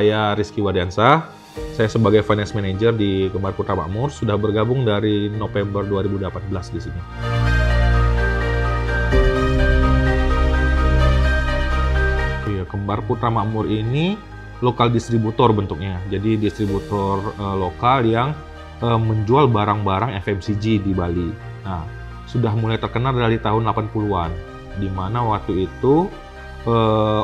Saya Rizky Wadiansah. Saya sebagai Finance Manager di Kembar Putra Makmur sudah bergabung dari November 2018 di sini. Iya, Kembar Putra Makmur ini lokal distributor bentuknya. Jadi distributor lokal yang menjual barang-barang FMCG di Bali. Nah, sudah mulai terkenal dari tahun 80-an, di mana waktu itu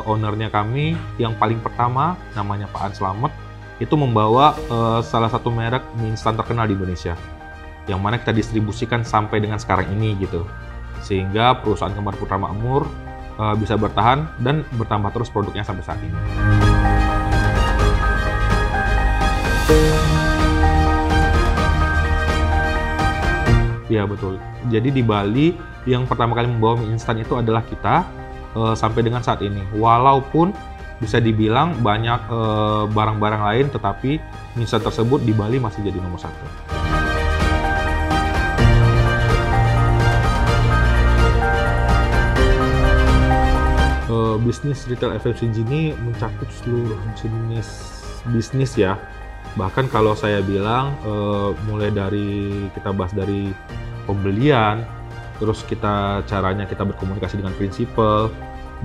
ownernya kami yang paling pertama namanya Pak An Slamet itu membawa salah satu merek mie instan terkenal di Indonesia, yang mana kita distribusikan sampai dengan sekarang ini gitu, sehingga perusahaan Kembar Putra Makmur bisa bertahan dan bertambah terus produknya sampai saat ini. Ya betul. Jadi di Bali yang pertama kali membawa mie instan itu adalah kita sampai dengan saat ini. Walaupun bisa dibilang banyak barang-barang lain, tetapi mie instan tersebut di Bali masih jadi nomor satu. Bisnis retail FMCG ini mencakup seluruh jenis bisnis ya. Bahkan kalau saya bilang mulai dari kita bahas dari pembelian, terus caranya kita berkomunikasi dengan prinsipal,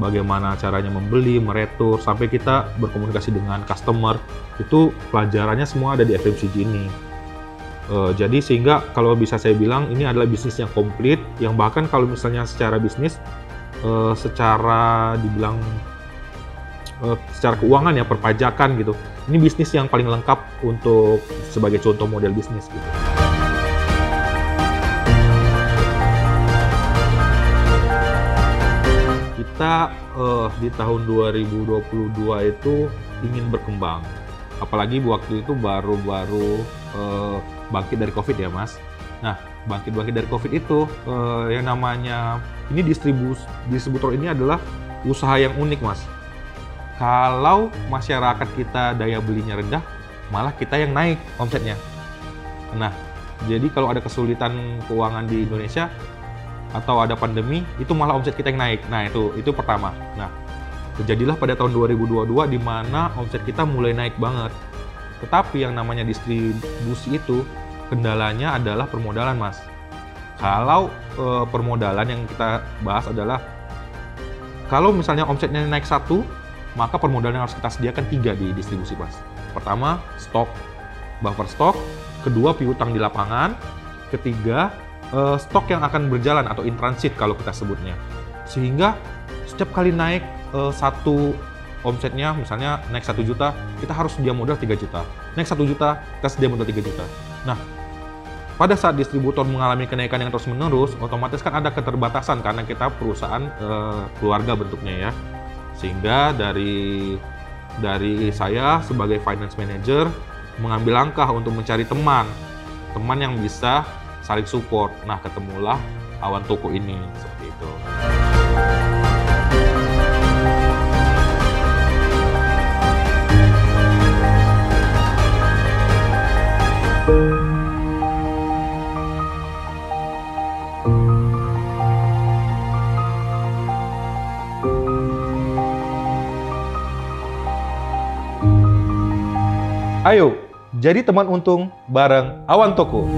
bagaimana caranya membeli, meretur, sampai kita berkomunikasi dengan customer, itu pelajarannya semua ada di FMCG ini. Jadi sehingga kalau bisa saya bilang ini adalah bisnis yang komplit, yang bahkan kalau misalnya secara bisnis, secara dibilang secara keuangan ya, perpajakan gitu, ini bisnis yang paling lengkap untuk sebagai contoh model bisnis gitu. Kita di tahun 2022 itu ingin berkembang, apalagi waktu itu baru-baru bangkit dari COVID ya Mas. Nah, bangkit dari COVID itu yang namanya ini distributor ini adalah usaha yang unik Mas. Kalau masyarakat kita daya belinya rendah, malah kita yang naik omsetnya. Nah, jadi kalau ada kesulitan keuangan di Indonesia atau ada pandemi, itu malah omset kita yang naik. Nah, itu pertama. Nah, terjadilah pada tahun 2022 di mana omset kita mulai naik banget. Tetapi yang namanya distribusi itu kendalanya adalah permodalan, Mas. Kalau permodalan yang kita bahas adalah kalau misalnya omsetnya naik 1, maka permodalan yang harus kita sediakan 3 di distribusi, Mas. Pertama, stok, buffer stok. Kedua, piutang di lapangan. Ketiga, stok yang akan berjalan atau in transit kalau kita sebutnya. Sehingga setiap kali naik satu omsetnya, misalnya naik 1 juta, kita harus sedia modal 3 juta. Naik 1 juta, kita sedia modal 3 juta. Nah, pada saat distributor mengalami kenaikan yang terus-menerus, otomatis kan ada keterbatasan karena kita perusahaan keluarga bentuknya ya. Sehingga dari saya sebagai finance manager mengambil langkah untuk mencari teman yang bisa saling support. Nah, ketemulah Awan Toko ini, seperti itu. Ayo, jadi teman untung bareng Awan Toko.